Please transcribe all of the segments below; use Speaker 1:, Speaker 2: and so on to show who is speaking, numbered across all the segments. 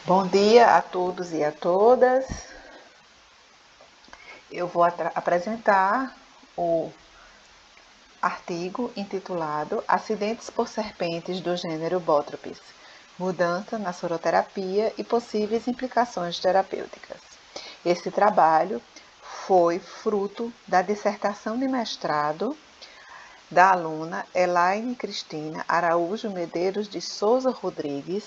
Speaker 1: Bom dia a todos e a todas. Eu vou apresentar o artigo intitulado Acidentes por serpentes do gênero Botrytis, mudança na soroterapia e possíveis implicações terapêuticas. Esse trabalho foi fruto da dissertação de mestrado da aluna Elaine Cristina Araújo Medeiros de Souza Rodrigues,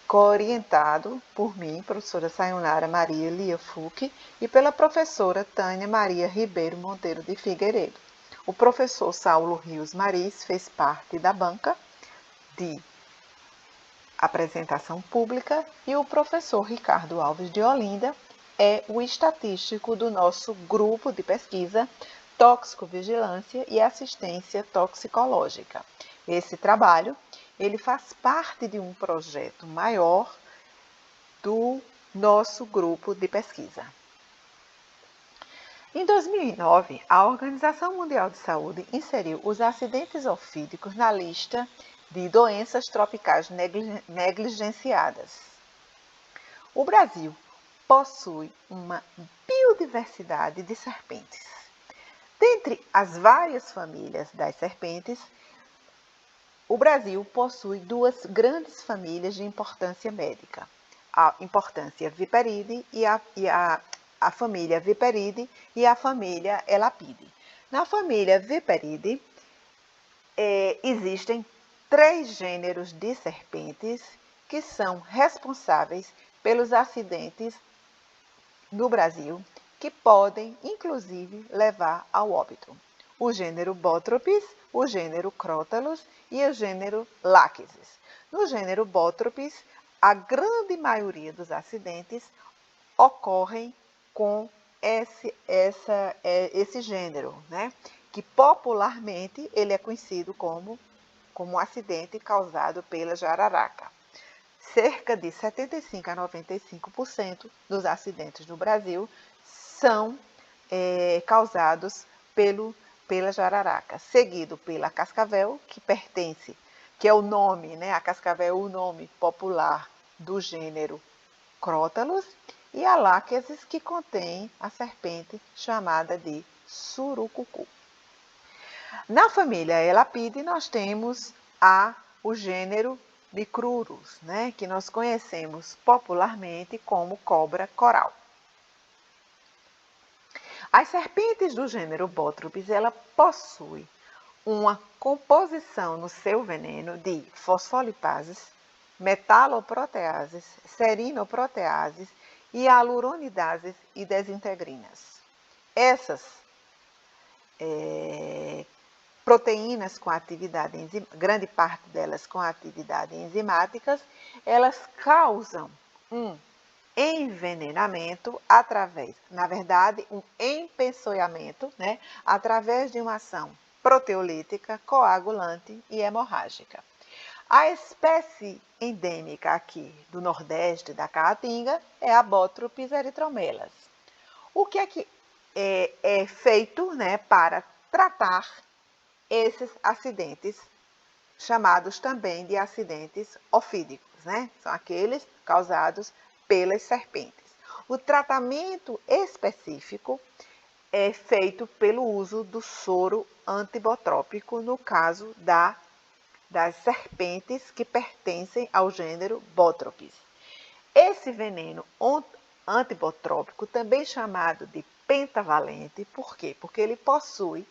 Speaker 1: co-orientado por mim, professora Sayonara Maria Lia Fuch, e pela professora Tânia Maria Ribeiro Monteiro de Figueiredo. O professor Saulo Rios Maris fez parte da banca de apresentação pública e o professor Ricardo Alves de Olinda é o estatístico do nosso grupo de pesquisa Toxicovigilância e Assistência Toxicológica. Esse trabalho ele faz parte de um projeto maior do nosso grupo de pesquisa. Em 2009, a Organização Mundial de Saúde inseriu os acidentes ofídicos na lista de doenças tropicais negligenciadas. O Brasil possui uma biodiversidade de serpentes. Dentre as várias famílias das serpentes, o Brasil possui duas grandes famílias de importância médica, a importância Viperidae e a família Viperidae e a família Elapidae. Na família Viperidae, existem 3 gêneros de serpentes que são responsáveis pelos acidentes no Brasil, que podem, inclusive, levar ao óbito. O gênero Botrytis, o gênero Crotalus e o gênero Lachesis. No gênero Botrytis, a grande maioria dos acidentes ocorrem com esse gênero, né? Que popularmente ele é conhecido como acidente causado pela jararaca. Cerca de 75 a 95% dos acidentes no Brasil são causados pela jararaca, seguido pela cascavel, que é o nome, né? A cascavel é o nome popular do gênero Crotalus, e a Lachesis, que contém a serpente chamada de surucucu. Na família Elapidae, nós temos o gênero Micrurus, né? Que nós conhecemos popularmente como cobra coral. As serpentes do gênero Botrytis, ela possui uma composição no seu veneno de fosfolipases, metaloproteases, serinoproteases e aluronidases e desintegrinas. Essas proteínas com atividade enzimática, grande parte delas com atividade enzimáticas, elas causam um envenenamento um empeçoamento, né, através de uma ação proteolítica, coagulante e hemorrágica. A espécie endêmica aqui do Nordeste da Caatinga é a Botrytis erythromelas. O que é feito, né, para tratar esses acidentes, chamados também de acidentes ofídicos, né? São aqueles causados pelas serpentes. O tratamento específico é feito pelo uso do soro antibotrópico no caso das serpentes que pertencem ao gênero Botrytis. Esse veneno antibotrópico, também chamado de pentavalente, por quê? Porque ele possui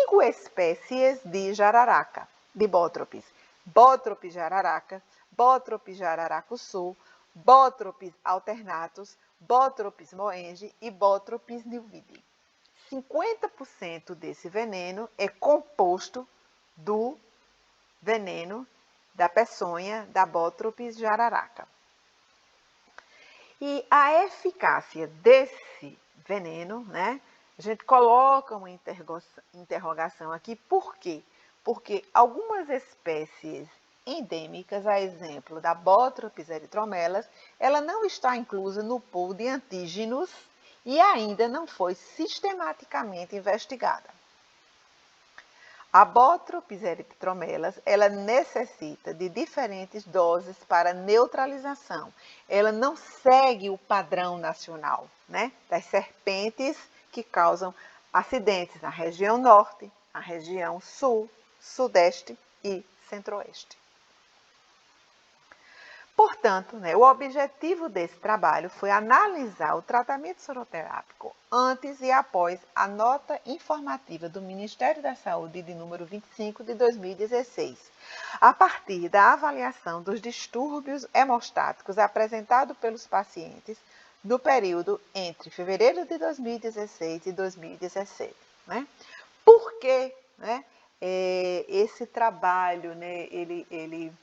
Speaker 1: 5 espécies de jararaca, de Botrytis. Botrytis jararaca, Botrytis jararacuçu, Botrytis alternatus, Botrytis moenje e Botrytis nilvide. 50% desse veneno é composto do veneno da peçonha da Botrytis jararaca. E a eficácia desse veneno, né? A gente coloca uma interrogação aqui, por quê? Porque algumas espécies endêmicas, a exemplo da Botrytis erythromelas, ela não está inclusa no pool de antígenos e ainda não foi sistematicamente investigada. A Bótropis erythromelas, ela necessita de diferentes doses para neutralização. Ela não segue o padrão nacional, né, das serpentes que causam acidentes na região norte, na região sul, sudeste e centro-oeste. Portanto, o objetivo desse trabalho foi analisar o tratamento soroterápico antes e após a nota informativa do Ministério da Saúde de número 25 de 2016, a partir da avaliação dos distúrbios hemostáticos apresentados pelos pacientes no período entre fevereiro de 2016 e 2017. Por que esse trabalho ele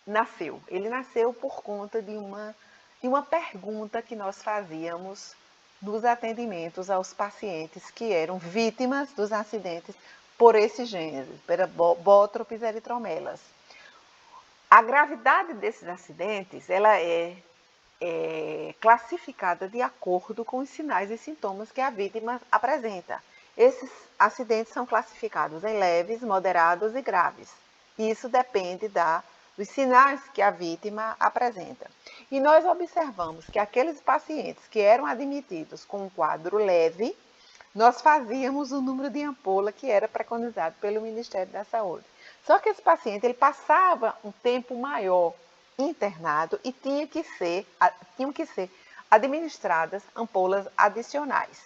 Speaker 1: nasceu? Ele nasceu por conta de uma pergunta que nós fazíamos nos atendimentos aos pacientes que eram vítimas dos acidentes por esse gênero, pela Bótropis erythromelas. A gravidade desses acidentes, ela é classificada de acordo com os sinais e sintomas que a vítima apresenta. Esses acidentes são classificados em leves, moderados e graves. Isso depende dos sinais que a vítima apresenta. E nós observamos que aqueles pacientes que eram admitidos com um quadro leve, nós fazíamos o número de ampola que era preconizado pelo Ministério da Saúde. Só que esse paciente ele passava um tempo maior internado e tinham que ser administradas ampolas adicionais.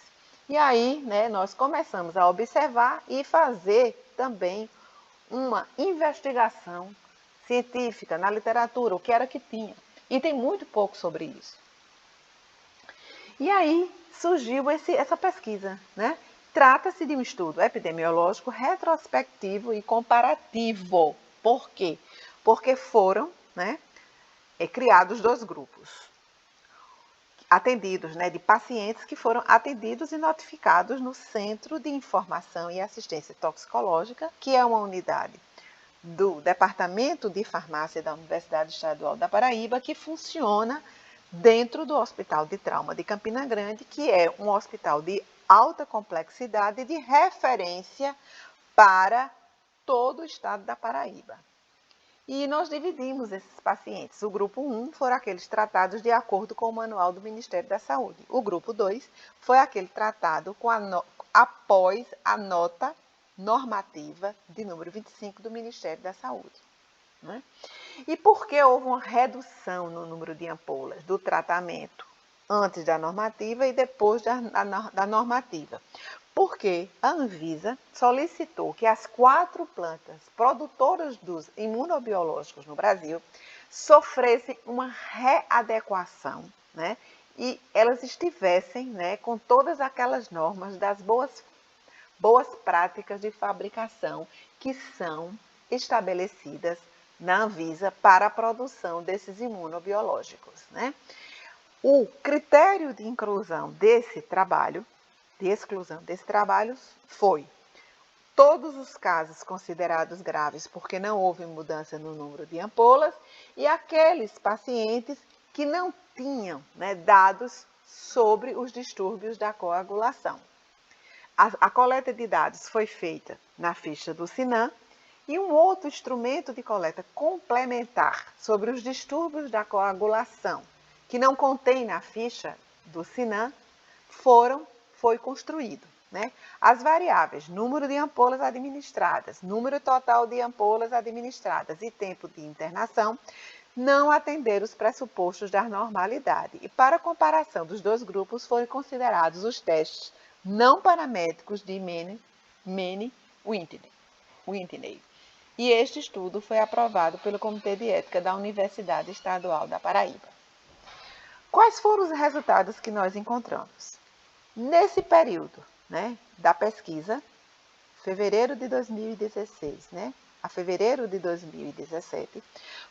Speaker 1: E aí, nós começamos a observar e fazer também uma investigação científica na literatura, o que era que tinha. E tem muito pouco sobre isso. E aí surgiu essa pesquisa, Trata-se de um estudo epidemiológico retrospectivo e comparativo. Por quê? Porque foram criados 2 grupos atendidos, de pacientes que foram atendidos e notificados no Centro de Informação e Assistência Toxicológica, que é uma unidade do Departamento de Farmácia da Universidade Estadual da Paraíba, que funciona dentro do Hospital de Trauma de Campina Grande, que é um hospital de alta complexidade e de referência para todo o estado da Paraíba. E nós dividimos esses pacientes. O grupo 1 foram aqueles tratados de acordo com o manual do Ministério da Saúde. O grupo 2 foi aquele tratado após a nota normativa de número 25 do Ministério da Saúde. E por que houve uma redução no número de ampolas do tratamento antes da normativa e depois da normativa? Porque a Anvisa solicitou que as 4 plantas produtoras dos imunobiológicos no Brasil sofressem uma readequação, e elas estivessem com todas aquelas normas das boas práticas de fabricação que são estabelecidas na Anvisa para a produção desses imunobiológicos. O critério de exclusão desse trabalho foi todos os casos considerados graves porque não houve mudança no número de ampolas e aqueles pacientes que não tinham dados sobre os distúrbios da coagulação. A coleta de dados foi feita na ficha do SINAM e um outro instrumento de coleta complementar sobre os distúrbios da coagulação, que não contém na ficha do SINAM, foi construído. As variáveis número de ampolas administradas, número total de ampolas administradas e tempo de internação não atenderam os pressupostos da normalidade. E para a comparação dos 2 grupos foram considerados os testes não paramétricos de Mene-Whitney. E este estudo foi aprovado pelo Comitê de Ética da Universidade Estadual da Paraíba. Quais foram os resultados que nós encontramos? Nesse período da pesquisa, fevereiro de 2016 a fevereiro de 2017,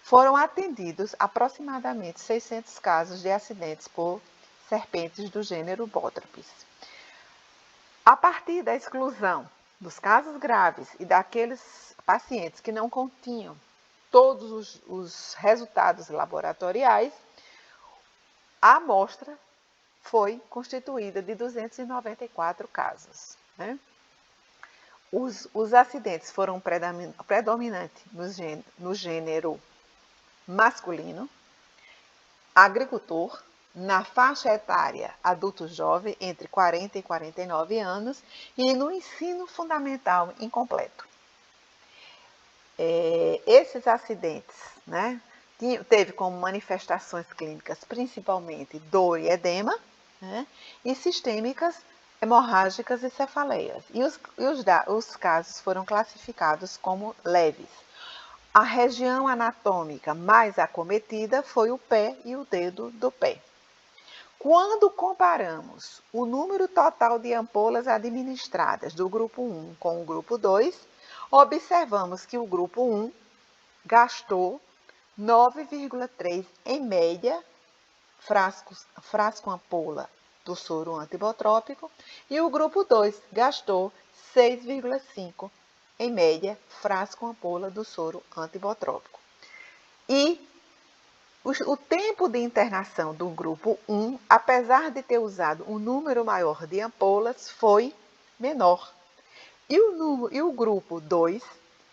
Speaker 1: foram atendidos aproximadamente 600 casos de acidentes por serpentes do gênero Bótropis. A partir da exclusão dos casos graves e daqueles pacientes que não continham todos os resultados laboratoriais, a amostra foi constituída de 294 casos. Os acidentes foram predominantes no gênero masculino, agricultor, na faixa etária adulto jovem, entre 40 e 49 anos, e no ensino fundamental incompleto. Esses acidentes, né, teve como manifestações clínicas principalmente dor e edema, né, e sistêmicas, hemorrágicas e cefaleias. E os casos foram classificados como leves. A região anatômica mais acometida foi o pé e o dedo do pé. Quando comparamos o número total de ampolas administradas do grupo 1 com o grupo 2, observamos que o grupo 1 gastou 9,3 em média frasco ampola do soro antibotrópico e o grupo 2 gastou 6,5 em média frasco ampola do soro antibotrópico. E o tempo de internação do grupo 1, apesar de ter usado um número maior de ampolas, foi menor. E o grupo 2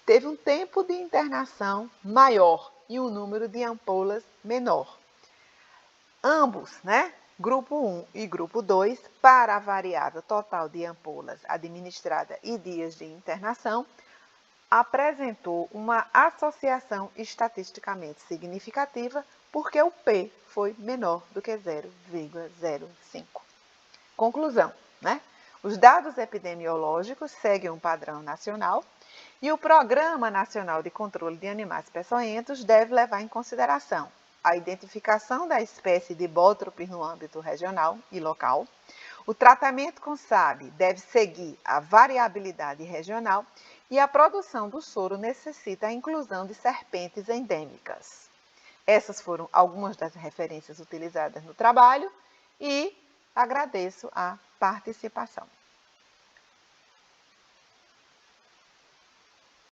Speaker 1: teve um tempo de internação maior e um número de ampolas menor. Ambos, né, grupo 1 e grupo 2, para a variável total de ampolas administrada e dias de internação, apresentou uma associação estatisticamente significativa porque o P foi menor do que 0,05. Conclusão, né? Os dados epidemiológicos seguem um padrão nacional e o Programa Nacional de Controle de Animais Peçonhentos deve levar em consideração a identificação da espécie de Bótropis no âmbito regional e local. O tratamento com SAB deve seguir a variabilidade regional e a produção do soro necessita a inclusão de serpentes endêmicas. Essas foram algumas das referências utilizadas no trabalho e agradeço a participação.